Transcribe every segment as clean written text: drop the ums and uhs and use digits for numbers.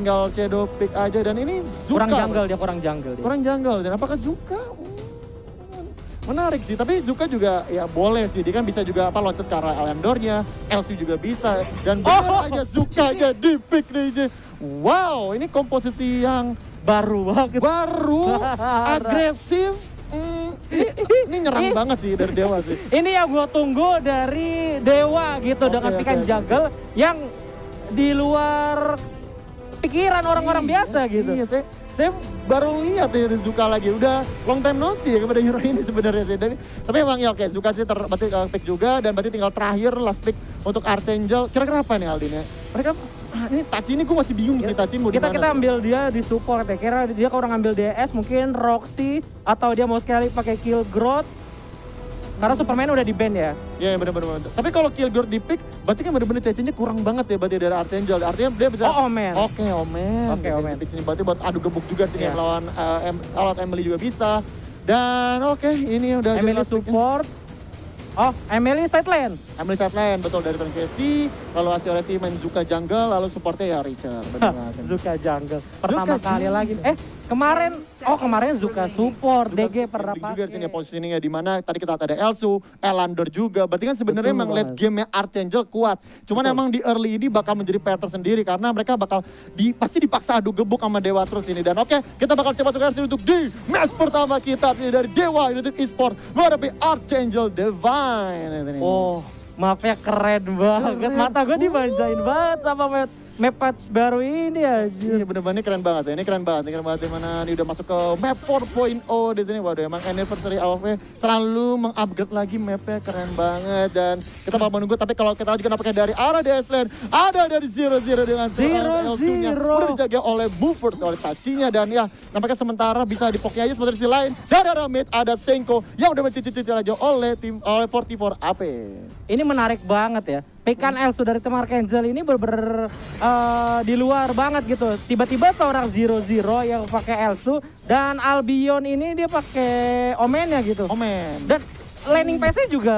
tinggal shadow pick aja dan ini Zuka. Kurang jungle dia. Kurang jungle dan apakah Zuka? Menarik sih, tapi Zuka juga ya boleh sih, dia kan bisa juga loncat ke arah Elandornya, Elsu juga bisa, dan benar aja Zuka aja di pick nih. Wow, ini komposisi yang baru banget. Agresif. Ini nyerang banget sih dari Dewa sih. Ini yang gue tunggu dari Dewa gitu, dengan pikan jungle yang di luar pikiran orang-orang biasa gitu. Iya, saya baru lihat ya Zuka lagi, udah long time no see ya kepada hero ini sebenarnya sih. Tapi emang ya oke, Zuka sih berarti pick juga, dan berarti tinggal terakhir last pick untuk Archangel. Kira-kira apa nih Aldin ya? Mereka ini Tachi ini gue masih bingung sih, Tachi mau kita dimana ambil dia di support ya, kira dia kalau ngambil DS mungkin Roxy atau dia mau sekali pakai Kill Growth karena Superman udah di ban ya. Iya bener-bener. Tapi kalau Kill Growth di pick, berarti kan bener-bener CC-nya kurang banget ya berarti dari Archangel. Artinya dia bisa Omen. Oke, Omen. Di sini berarti buat adu gebuk juga sini melawan Emily juga bisa. Dan oke, ini udah Emily support. Emily side lane. Emily side lane, betul, dari Casey. Lalu Asioreti main Zuka jungle, lalu supportnya ya Richard. Zuka jungle. Pertama kali lagi. Kemarin Zuka support, DG pernah juga di sini positioningnya di mana tadi kita ada Elsu, Elandor juga. Berarti kan sebenarnya emang late game-nya Archangel kuat. Cuman emang di early ini bakal menjadi PR tersendiri karena mereka bakal pasti dipaksa adu gebuk sama Dewa terus ini. Dan oke, kita bakal coba masukkan untuk di match pertama kita ini dari Dewa United Esports menghadapi Archangel Divine. Oh, mapnya keren banget. Mata gue dimanjain banget sama map patch baru ini aja. Iya bener-bener keren banget ya. Ini keren banget dimana ini udah masuk ke map 4.0 di sini. Waduh, emang anniversary AOV selalu mengupgrade lagi mapnya, keren banget. Dan kita bakal menunggu, tapi kalau kita juga nampaknya dari arah DS Lane ada dari Zero dengan Elsunya udah dijaga oleh Buffers, oleh Tachinya, dan ya nampaknya sementara bisa dipoknya aja sementara di sisi lain. Dan ada mid, ada Senko yang udah mencicil aja oleh 44 AP. Ini menarik banget ya. Pikan Elsu dari tim Archangel ini bener-bener di luar banget gitu. Tiba-tiba seorang Zero yang pakai Elsu dan Albion ini dia pakai Omennya gitu. Omen. Dan laning pace-nya juga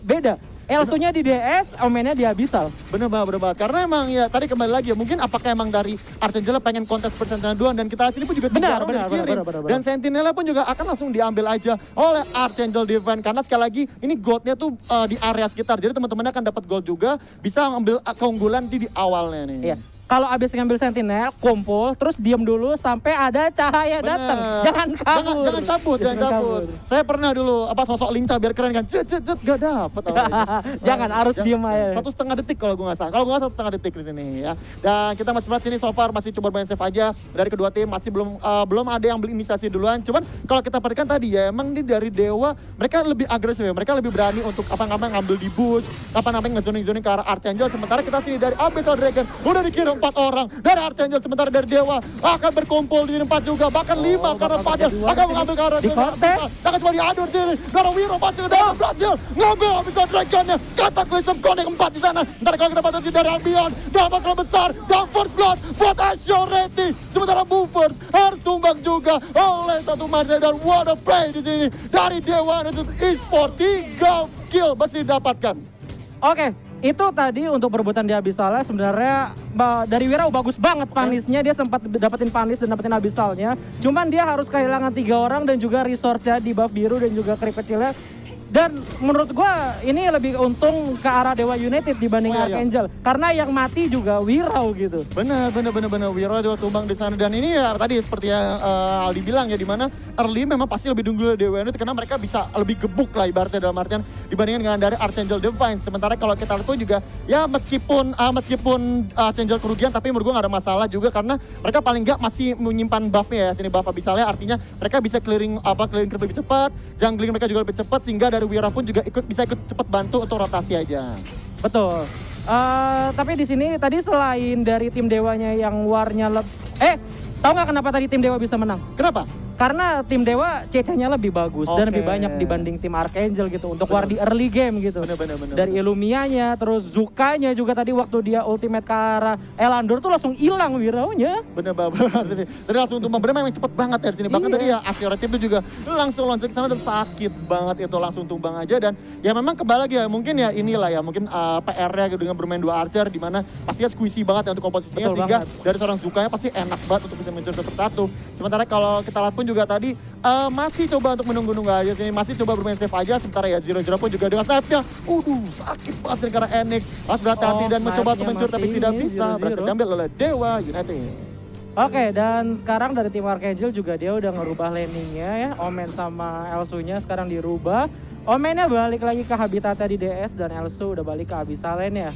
beda. Elsunya di DS, Omennya di Abyssal. Bener banget. Karena emang ya tadi kembali lagi ya, mungkin apakah emang dari Archangel pengen kontes persentinel duluan, dan kita lihat ini pun juga benar. Dan Sentinel pun juga akan langsung diambil aja oleh Archangel Divine karena sekali lagi ini goldnya tuh di area sekitar. Jadi teman-temannya akan dapat gold juga, bisa mengambil keunggulan di awalnya nih. Iya. Kalau abis ngambil Sentinel, kumpul, terus diam dulu sampai ada cahaya datang. Jangan kabur. Jangan cabut. Saya pernah dulu sosok lincah biar keren kan, gak dapet. Jangan, harus diem aja. 1,5 detik kalau gue nggak salah. Kalau gue nggak 1,5 detik di sini ya. Dan kita masih berat sini so far masih coba main save aja dari kedua tim, masih belum ada yang berinisiasi duluan. Cuman kalau kita perhatikan tadi ya, emang ini dari Dewa mereka lebih agresif ya. Mereka lebih berani untuk ngambil di bush, ngezoning ke arah Archangel. Sementara kita sini dari Abyssal Dragon udah dikirim 4 orang dari Archangel, sementara dari Dewa akan berkumpul di 4 juga, bahkan 5 karena Fadil akan mengambil ke arah di kontes. Akan coba diadur sini. Dari Wiro pasti udah berhasil ngambil Abyssal Dragonnya. Cataclysm Connect 4 di sana. Ntar kalau kita patut dari Albion, dapat kalau besar dan first blood buat Asioreti. Sementara Buffers harus tumbang juga oleh satu Marcel, dan what a play di sini dari Dewa United Esports. 3 kill masih didapatkan. Oke. Itu tadi untuk perebutan di Abyssalnya sebenarnya dari Wira bagus banget panisnya, dia sempat dapetin panis dan dapetin Abyssalnya. Cuman dia harus kehilangan 3 orang dan juga resource-nya di buff biru dan juga creep kecilnya. Dan menurut gua ini lebih untung ke arah Dewa United dibanding Archangel. Karena yang mati juga Wirau gitu. Bener. Wirau juga tumbang di sana. Dan ini ya tadi seperti yang Aldi bilang ya, dimana early memang pasti lebih unggul Dewa United karena mereka bisa lebih gebuk lah ibaratnya dalam artian dibandingkan dengan dari Archangel Divine. Sementara kalau kita lihat pun juga ya meskipun Archangel kerugian, tapi menurut gua gak ada masalah juga karena mereka paling nggak masih menyimpan buffnya ya. Sini buff Abyssal-nya artinya mereka bisa clearing creep lebih cepat, jungling mereka juga lebih cepat, sehingga dari Wira pun juga bisa ikut cepat bantu untuk rotasi aja. Betul. Tapi di sini tadi selain dari tim Dewanya yang warnya tahu nggak kenapa tadi tim Dewa bisa menang? Kenapa? Karena tim Dewa CC-nya lebih bagus dan lebih Oke. banyak dibanding tim Archangel gitu untuk war di early game gitu. Bener. Dari Illumia-nya, terus Zukanya juga tadi waktu dia ultimate ke arah Elandor tuh langsung hilang wiraunya. Bener banget. Tadi langsung tumbang, bener memang cepet banget ya di sini. Bahkan Iya. tadi ya Asioret itu juga langsung loncat ke sana dan sakit banget itu, langsung tumbang aja. Dan ya memang kembali lagi ya, mungkin ya inilah ya, mungkin PR-nya gitu dengan bermain 2 Archer di mana pastinya squishy banget ya untuk komposisinya. Betul sehingga banget. dari seorang Zukanya pasti enak banget untuk bisa mencuri satu. Sementara kalau kita lihat pun juga tadi masih coba untuk menunggu-nunggu aja sini, masih coba bermain safe aja. Sementara ya Zero pun juga dengan snipe-nya, sakit banget nih karena Enik harus berhati-hati dan mencoba untuk snipe-nya mencuri tapi mati, tidak bisa, 0-0. berhasil diambil oleh Dewa United. Oke, dan sekarang dari tim Archangel juga dia udah ngerubah landingnya ya. Omen sama Elsu-nya sekarang dirubah. Omennya balik lagi ke habitatnya di DS dan Elsu udah balik ke Abyssal Lane ya.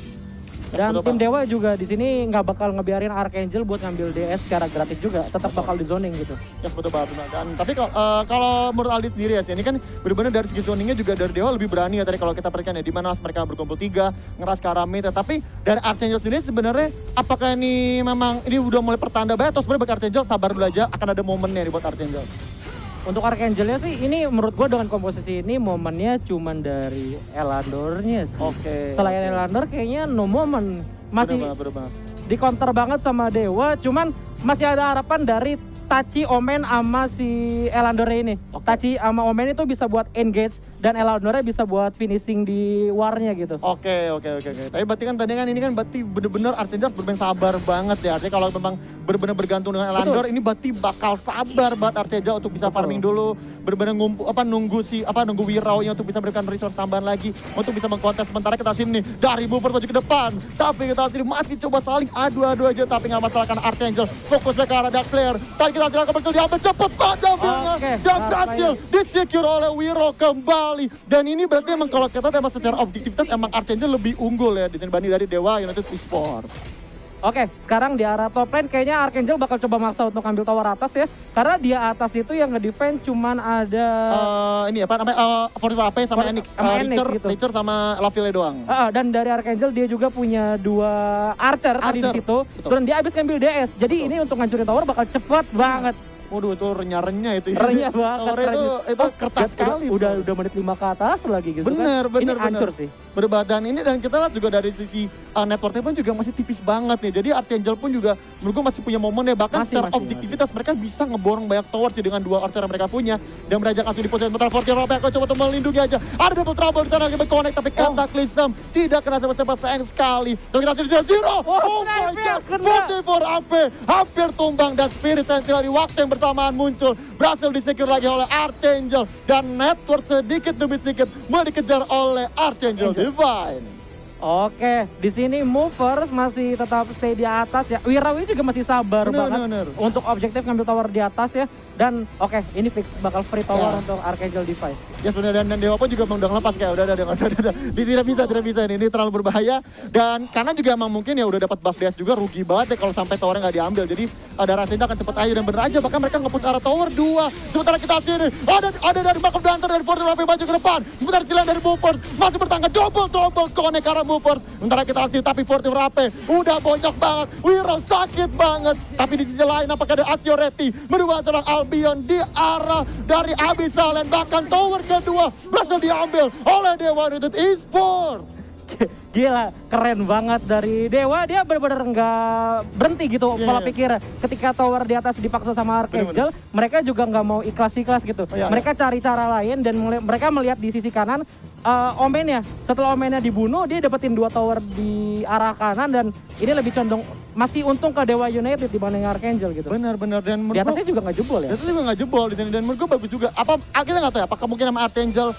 Dan betul, tim Pak. Dewa juga di sini nggak bakal ngebiarin Archangel buat ngambil DS secara gratis juga, tetap bakal di zoning gitu. Ya betul banget. Dan tapi kalau menurut Aldi sendiri ya, ini kan benar-benar dari segi zoningnya juga dari Dewa lebih berani ya tadi kalau kita perhatikan ya, di mana mereka berkumpul 3 ngeras ke arah mid. Tapi dari Archangel sendiri sebenarnya apakah ini memang ini udah mulai pertanda banget atau sebenarnya bagi Archangel sabar dulu aja, akan ada momennya nih buat Archangel. Untuk Archangelnya sih ini menurut gua dengan komposisi ini momennya cuman dari Elandornya sih. Oke. Selain Elandor kayaknya no moment. Masih Bener banget. di counter banget sama Dewa, cuman masih ada harapan dari Tachi, Omen sama si Elandor ini. Oke. Tachi sama Omen itu bisa buat engage dan Elandornya bisa buat finishing di warnya gitu. Oke. Tapi berarti kan tadi kan ini kan berarti bener-bener Archangel harus bermain sabar banget ya. Artinya kalau memang bener-bener bergantung dengan Elandor, ini berarti bakal sabar banget Archangel untuk bisa farming dulu, bener-bener nunggu Wirau-nya untuk bisa memberikan resource tambahan lagi untuk bisa mengkontes. Sementara kita sini nih dari Booper maju ke depan, tapi kita sini masih coba saling adu-adu aja, tapi nggak masalah karena Archangel fokusnya ke arah Dark Flare. Tadi kita silakan berhasil diambil cepet saja Oke, dan berhasil disecure oleh Wiro kembali. Dan ini berarti emang kalau kita emang secara objektivitas emang Archangel lebih unggul ya dibanding dari Dewa United Esports. Oke, sekarang di arah top lane kayaknya Archangel bakal coba maksa untuk ngambil tower atas ya. Karena di atas itu yang nge-defend cuman ada Ini apa namanya, Fortune AP sama Enix, sama Enix gitu. Richer sama Laville doang. Dan dari Archangel dia juga punya 2 Archer tadi di Archer, situ. betul. Dan dia habis ngambil DS. Jadi ini untuk ngancurin tower bakal cepet banget. Waduh, itu renyah itu. Renyah banget. Towernya itu kertas sekali. Udah menit 5 ke atas lagi gitu Bener. kan. Ini hancur sih. Berbadan ini, dan kita lihat juga dari sisi networknya pun juga masih tipis banget nih. Jadi Archangel pun juga menurut gue masih punya momen ya. Bahkan secara objektivitas mereka bisa ngeborong banyak tower sih dengan 2 Archer yang mereka punya. Dan mereka langsung di posisi sementara Fortune Rope akan coba untuk melindungi aja. Ada double trouble di sana lagi connect, tapi Cataclysm tidak kena siapa-siapa, sayang sekali. Dan kita sini Zero. Oh my god. 44 AP hampir tumbang dan Spirit Sentinel di waktu yang bersamaan muncul. Berhasil disecure lagi oleh Archangel. Dan network sedikit demi sedikit mau dikejar oleh Archangel Divine. Oke, di sini Movers masih tetap stay di atas ya. Wirawi juga masih sabar banget untuk objektif ngambil tower di atas ya. Dan oke, ini fix bakal free tower untuk Archangel Divine. Ya sebenarnya dan Dewa pun juga udah ngelepas kayak udah. Tidak bisa ini terlalu berbahaya. Dan karena juga emang mungkin ya udah dapat buff DS juga, rugi banget ya kalau sampai towernya nggak diambil. Jadi ada rasanya akan cepet aja dan bener aja, bahkan mereka nge-push arah tower 2. Sementara kita sini ada dari Malcolm Danter dari Fortune Rapi maju ke depan. Sementara silang dari Movers masih bertangga double connect arah Movers. Sementara kita sini tapi Fortune Rapi udah bonyok banget. Wiro sakit banget. Tapi di sisi lain apakah ada Asioretti merubah seorang Albion di arah dari Abyssal Lane, bahkan tower kedua berhasil diambil oleh Dewa United Esports. Gila, keren banget dari Dewa. Dia benar-benar nggak berhenti gitu pola pikir. Ketika tower di atas dipaksa sama Archangel, mereka juga nggak mau ikhlas-ikhlas gitu. Mereka cari cara lain dan mereka melihat di sisi kanan Omennya. Setelah Omennya dibunuh, dia dapetin 2 tower di arah kanan dan ini lebih condong masih untung ke Dewa United dibanding Archangel gitu. Benar dan di atasnya juga nggak jebol ya. Di atasnya juga nggak jebol di sini dan menurut gue bagus juga. Apa kita nggak tahu ya, apakah mungkin sama Archangel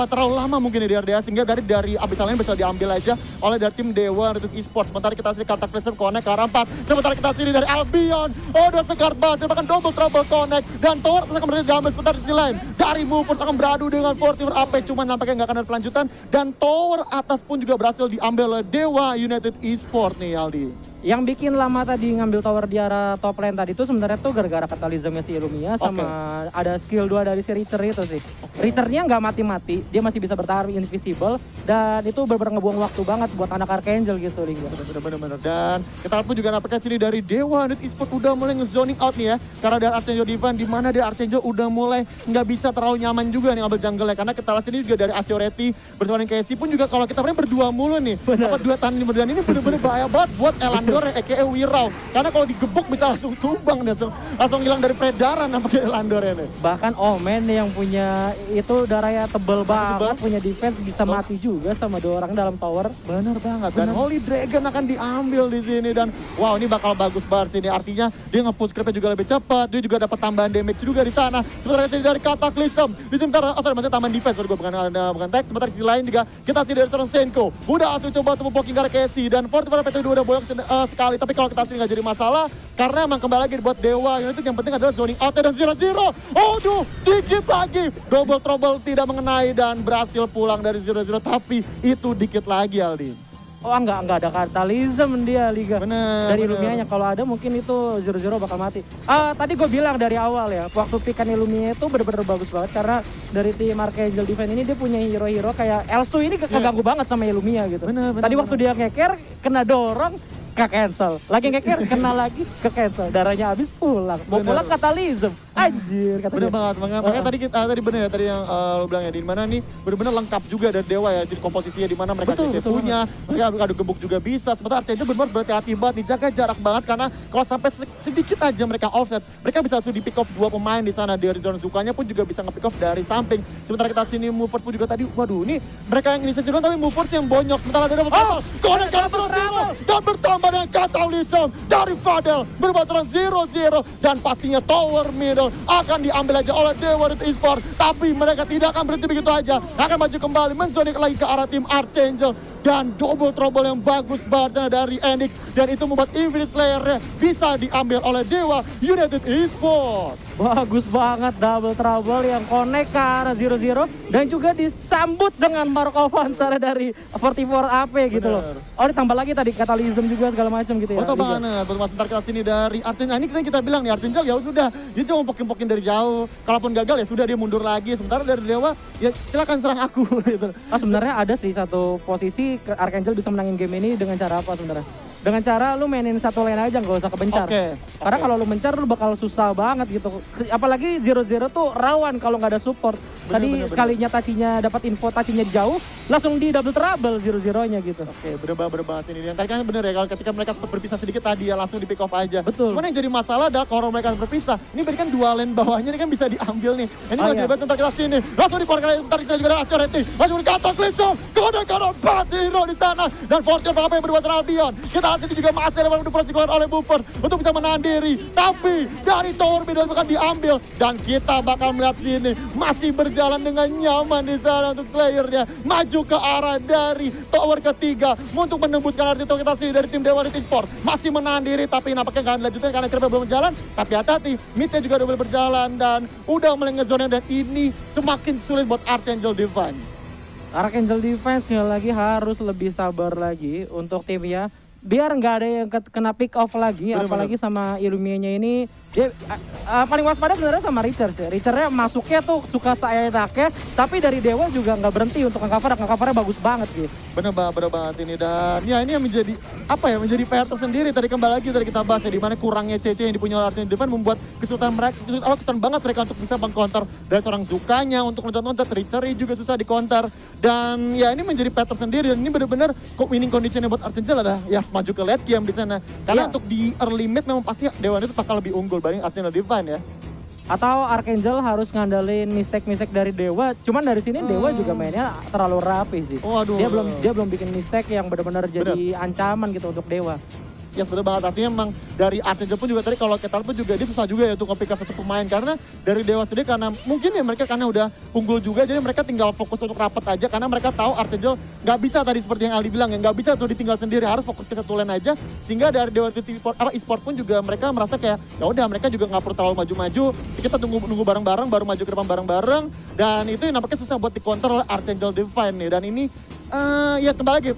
terlalu lama mungkin di RDA sehingga dari Abyssal Lane bisa diambil aja oleh dari tim Dewa United Esports. Sementara kita sini Cataclysm connect ke arah 4. Sementara kita sini dari Albion. Udah segar banget, bahkan double trouble connect dan tower akan berhasil diambil. Sementara di sisi lain dari Movers akan beradu dengan Fortune AP, cuman nampaknya nggak akan ada pelanjutan dan tower atas pun juga berhasil diambil oleh Dewa United Esports nih Aldi. Yang bikin lama tadi ngambil tower di arah top lane tadi itu sebenarnya tuh gara-gara katalismnya si Illumia sama ada skill 2 dari si Richter itu sih. Richernya nggak mati-mati, dia masih bisa bertahan invisible dan itu benar-benar ngebuang waktu banget buat anak Archangel gitu Lingga. Bener-bener. Dan kita pun juga nampaknya sini dari Dewa Unit Esport udah mulai nge-zoning out nih ya. Karena dari Archangel Divine di mana dari Archangel udah mulai nggak bisa terlalu nyaman juga nih ngambil jungle-nya. Karena kita lihat sini juga dari Asioreti bersama dengan KSI pun juga kalau kita pernah berdua mulu nih. Apa dua tanding berdua ini bener-bener bahaya banget buat Elandor aka Wirau. Karena kalau digebuk bisa langsung tumbang dia langsung hilang dari peredaran nampaknya Elandor ini. Bahkan Omen yang punya itu darahnya tebel banget, punya defense bisa mati juga sama 2 orang dalam tower. Bener banget. Dan Holy Dragon akan diambil di sini dan wow ini bakal bagus banget sini. Artinya dia nge-push creepnya juga lebih cepat. Dia juga dapat tambahan damage juga di sana. Sementara sini dari Cataclysm. Di sini maksudnya tambahan defense bukan tag. Sementara di sisi lain juga kita sini dari seorang Senko. Udah asli coba untuk blocking gara Casey dan Fortify PT2 udah boyong sekali. Tapi kalau kita sini nggak jadi masalah karena emang kembali lagi buat Dewa. Yang penting adalah zoning out dan 0-0. Aduh, dikit lagi. Double trouble tidak mengenai dan berhasil pulang dari 0-0. Tapi itu dikit lagi Aldi. Oh enggak ada katalism dia Liga. Bener. Dari Illumia-nya kalau ada mungkin itu 0-0 bakal mati. Tadi gue bilang dari awal ya, waktu pikan Illumia itu bener-bener bagus banget karena dari tim Archangel Divine ini dia punya hero-hero kayak Elsu ini keganggu banget sama Illumia gitu. Tadi waktu dia ngeker kena dorong ke cancel, lagi ngeker kena lagi ke cancel, darahnya habis pulang, mau pulang katalism, anjir kata bener dia. banget, makanya tadi bener ya tadi yang lo bilang ya di mana nih bener-bener lengkap juga dari Dewa ya, jadi komposisinya di mana mereka punya, mereka adu gebuk juga bisa, sementara Archangel bener-bener berhati-hati banget, dijaga jarak banget karena kalau sampai sedikit aja mereka offset, mereka bisa langsung di pick off 2 pemain di sana, dari zona Zukanya pun juga bisa nge-pick off dari samping, sementara kita sini movers pun juga tadi, waduh ini mereka yang inisiasi duluan tapi movers yang bonyok, sementara ada dan bertambah dengan Cataclysm dari Fadel berbataran 0-0 dan pastinya tower middle akan diambil aja oleh Dewa Unit Esport, tapi mereka tidak akan berhenti begitu aja, akan maju kembali menzonik lagi ke arah tim Archangel dan double trouble yang bagus banget dari Enix dan itu membuat Infinite Slayer bisa diambil oleh Dewa United Esport. Bagus banget double trouble yang connect ke arah 0-0 dan juga disambut dengan Mark of Hunter dari 44 AP gitu loh. Oh ditambah lagi tadi katalism juga segala macam gitu ya. Betul banget, buat sebentar kita sini dari Archangel. Ini kita bilang nih Archangel ya sudah, dia cuma pokin-pokin dari jauh. Kalaupun gagal ya sudah dia mundur lagi. Sementara dari Dewa ya silakan serang aku gitu. Sebenarnya ada sih satu posisi Archangel bisa menangin game ini dengan cara apa sebenarnya? Dengan cara lu mainin satu lane aja, nggak usah kebencar. Karena kalau lu mencar lu bakal susah banget gitu. Apalagi 0-0 tuh rawan kalau nggak ada support. Tadi sekalinya tacinya dapat info tacinya jauh, langsung di double trouble 0-0-nya gitu. Bener banget ini. Yang tadi kan bener ya, kalau ketika mereka sempat berpisah sedikit tadi ya langsung di pick off aja. Betul. Cuman yang jadi masalah adalah kalau mereka berpisah, ini berarti kan 2 lane bawahnya ini kan bisa diambil nih. Ini lagi banget ntar kita sini, langsung dikeluarkan ntar kita juga ada Asioreti, langsung di Cataclysm, kode-kode hero di sana dan Fortune apa yang berbuat Radion. Kita lihat ini juga masih ada yang dipersilakan oleh Booper untuk bisa menahan diri, tapi dari tower middle akan diambil dan kita bakal melihat sini masih berjalan dengan nyaman di sana untuk Slayernya maju ke arah dari tower ketiga untuk menembuskan arti kita sini dari tim Dewa Unit Esport masih menahan diri tapi nampaknya nggak dilanjutkan karena kereta belum berjalan, tapi hati-hati midnya juga udah berjalan dan udah mulai ngezone dan ini semakin sulit buat Archangel Divine. Archangel Divine sekali lagi harus lebih sabar lagi untuk timnya biar nggak ada yang kena pick off lagi, apalagi sama Illumia-nya ini dia paling waspada sebenarnya sama Richard ya. Richardnya masuknya tuh suka saya enaknya, tapi dari Dewa juga nggak berhenti untuk nge-covernya bagus banget gitu. Bener banget ini dan ya ini yang menjadi apa ya, menjadi PR tersendiri tadi kembali lagi tadi kita bahas ya, di mana kurangnya CC yang dipunyai oleh Archangel Divine membuat kesulitan banget mereka untuk bisa meng-counter dari seorang Zukanya untuk loncat-loncat, Richard juga susah di-counter dan ya ini menjadi PR tersendiri dan ini benar-benar winning conditionnya buat Archangel adalah ya maju ke late game di sana karena untuk di early mid memang pasti Dewa itu bakal lebih unggul banding Archangel Divine ya. Atau Archangel harus ngandelin mistake dari Dewa, cuman dari sini Dewa juga mainnya terlalu rapi sih. Dia belum bikin mistake yang benar-benar jadi ancaman gitu untuk Dewa. Ya betul banget, artinya memang dari Archangel pun juga tadi kalau kita lihat pun juga dia susah juga ya untuk nge-pick up satu pemain karena dari Dewa sendiri karena mungkin ya mereka karena udah unggul juga jadi mereka tinggal fokus untuk rapat aja karena mereka tahu Archangel nggak bisa tadi seperti yang Aldi bilang ya nggak bisa tuh ditinggal sendiri, harus fokus ke satu lane aja sehingga dari Dewa e-sport pun juga mereka merasa kayak ya udah mereka juga nggak perlu terlalu maju-maju, kita nunggu bareng-bareng baru maju ke depan bareng-bareng dan itu yang nampaknya susah buat di-counter oleh Archangel Divine nih dan ini Ya kembali lagi,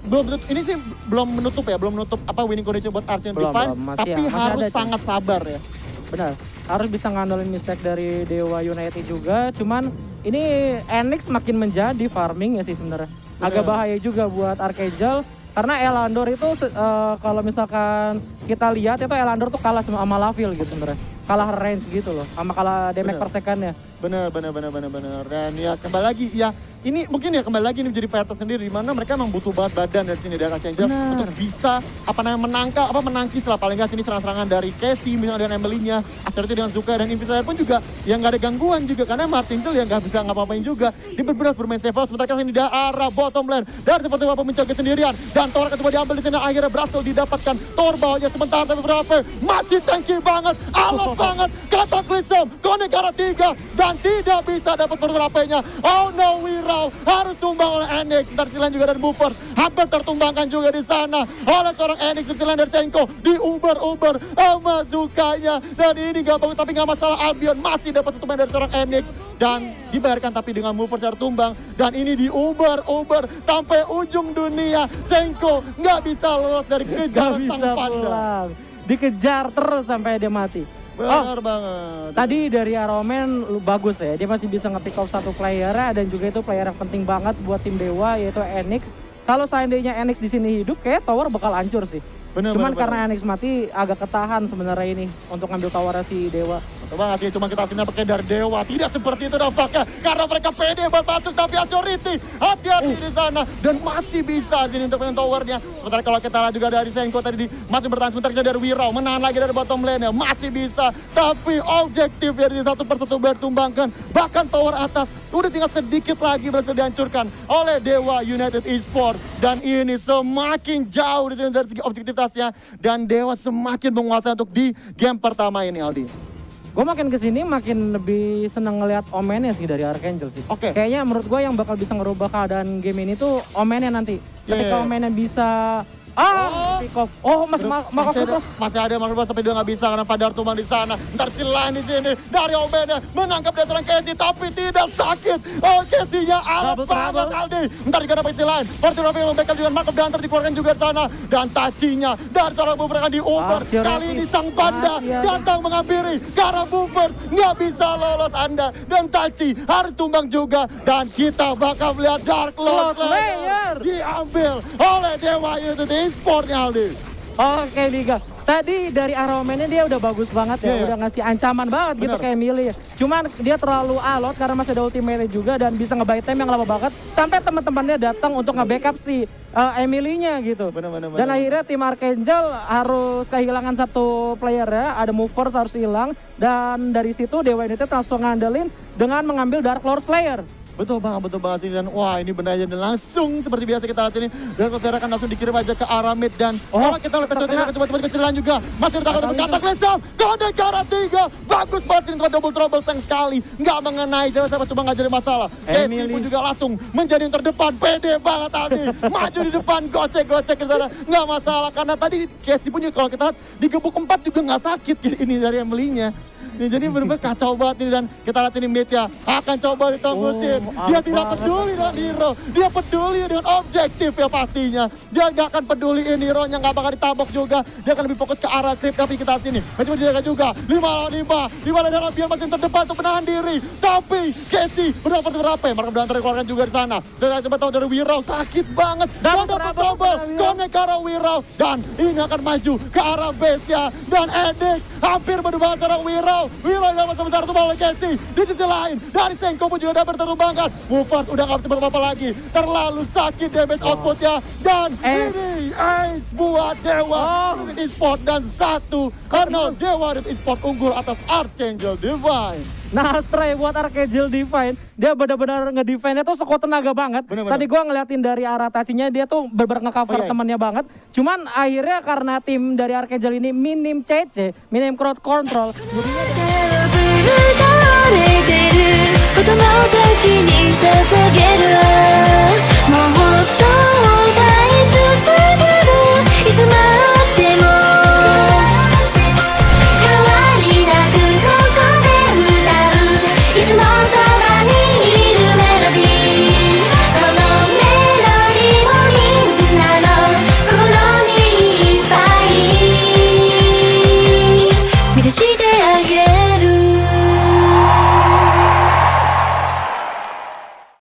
ini sih belum menutup apa winning condition buat Arcangel Divine, tapi harus sangat sabar ya. Benar, harus bisa ngandelin mistake dari Dewa United juga. Cuman ini Enix makin menjadi farming ya sih sebenarnya. Agak bahaya juga buat Archangel karena Elandor itu kalau misalkan kita lihat itu Elandor tuh kalah sama Lavil gitu sebenarnya. Kalah range gitu loh, sama kalah damage per second-nya. Bener. Dan ya kembali lagi ya, ini mungkin ya kembali lagi ini menjadi PR tersendiri di mana mereka memang butuh banget badan dari sini dari Archangel untuk bisa menangkis lah paling nggak sini serang-serangan dari Casey misalnya dengan Emily-nya, Asterity dengan Zuka dan Invisalign pun juga yang nggak ada gangguan juga karena Martingale yang nggak bisa ngapa-ngapain juga. Dia benar-benar bermain safe house sementara sini dari arah bottom lane dan seperti apa mencoba sendirian dan Thor coba diambil di sini akhirnya berhasil didapatkan Thor bawahnya sebentar tapi berapa masih tanky banget, alot banget, Cataclysm, Konegara 3 dan tidak bisa dapat berapa-nya. Oh no, Wirau harus tumbang oleh Enix. Ntar silain juga dari Buffers hampir tertumbangkan juga di sana oleh seorang Enix. Silain dari Senko di Uber sama Zukanya dan ini gak bagus tapi gak masalah. Albion masih dapat satu main dari seorang Enix dan dibayarkan tapi dengan Buffers tertumbang dan ini di Uber sampai ujung dunia. Senko gak bisa lolos dari kejaran sang panda. Dikejar terus sampai dia mati. Benar banget. Tadi dari Aromen bagus ya, dia masih bisa nge-pick off satu player dan juga itu player yang penting banget buat tim Dewa yaitu Enix. Kalau seandainya Enix di sini hidup, kayak tower bakal hancur sih. Cuman karena Enix mati agak ketahan sebenarnya ini untuk ngambil towernya si Dewa. Betul banget sih, cuma kita aslinya pakai dari Dewa. Tidak seperti itu nampaknya karena mereka pede buat masuk tapi Azurity hati-hati di sana dan masih bisa sini untuk main towernya. Sementara kalau kita lihat juga dari Senko tadi masih bertahan sebentar kita dari Wirau menahan lagi dari bottom lane-nya masih bisa tapi objektif dari satu persatu bertumbangkan bahkan tower atas udah tinggal sedikit lagi berhasil dihancurkan oleh Dewa United Esports dan ini semakin jauh di sini dari segi objektivitasnya dan Dewa semakin menguasai untuk di game pertama ini Aldi. Gue makin kesini makin lebih seneng ngelihat omennya sih dari Archangel sih. Kayaknya menurut gue yang bakal bisa ngerubah keadaan game ini tuh omennya nanti. Ketika omennya bisa pick off. Masih ada Marvel sampai dia nggak bisa karena Padar tumbang di sana. Ntar si lain di sini dari Omennya menangkap dia serang Casey tapi tidak sakit. Oh Casey-nya alat banget Aldi. Ntar juga dapat si lain. Fortune Rafi yang membackup dengan Markov Danter dikeluarkan juga di sana dan tacinya dari seorang Buffer akan dioper. Kali ini sang panda datang menghampiri karena Buffer nggak bisa lolos Anda dan Taci harus tumbang juga dan kita bakal melihat Dark Lord Slayer diambil oleh Dewa United Esports-nya Aldi. Oke Liga, tadi dari Aromennya dia udah bagus banget ya, udah ngasih ancaman banget gitu kayak Emily. Cuman dia terlalu alot karena masih ada ultimate juga dan bisa nge-buy time yang lama banget sampai teman-temannya datang untuk nge-backup si Emily-nya gitu. Dan akhirnya tim Archangel harus kehilangan satu player ya, ada movers harus hilang dan dari situ Dewa United langsung ngandelin dengan mengambil Dark Lord Slayer. Betul banget sih dan wah ini benar dan langsung seperti biasa kita lihat ini dan Kotera kan langsung dikirim aja ke arah mid dan kita lihat Kotera coba kecilan juga masih ditangkap untuk Cataclysm Konegara 3 bagus banget ini double trouble sayang sekali nggak mengenai siapa cuma nggak jadi masalah. Casey pun juga langsung menjadi yang terdepan pede banget tadi maju di depan gocek ke sana nggak masalah karena tadi Casey pun juga kalau kita lihat digebuk 4 juga nggak sakit ini dari Emily-nya. Jadi benar-benar kacau banget ini dan kita lihat ini Mitya akan coba ditembusin. Dia tidak peduli dengan hero, dia peduli dengan objektif ya pastinya. Dia nggak akan peduli ini hero-nya nggak bakal ditabok juga. Dia akan lebih fokus ke arah creep tapi kita sini. Mencoba dijaga juga 5 lawan 5. Di mana dengan Albion masih terdepan untuk menahan diri. Tapi Casey berapa Markov Danter dikeluarkan juga di sana. Dan coba tahu dari Wirau sakit banget. Dan dapat trouble Konegara Wirau dan ini akan maju ke arah base-nya dan Enix hampir berdua antara Wirau dapat sebentar tumbang oleh Casey. Di sisi lain dari Senko pun juga dapat tertumbangkan. Movers udah gak bisa apa-apa lagi. Terlalu sakit damage outputnya. Dan ini ace buat Dewa Esports dan 1 karena Dewa Esports unggul atas Archangel Divine. Nah, stray buat Archangel Divine, dia benar-benar nge-defend-nya tuh sekuat tenaga banget. Tadi gua ngeliatin dari arah tacinya dia tuh benar-benar nge-cover temannya banget. Cuman akhirnya karena tim dari Archangel ini minim CC, minim crowd control, jadinya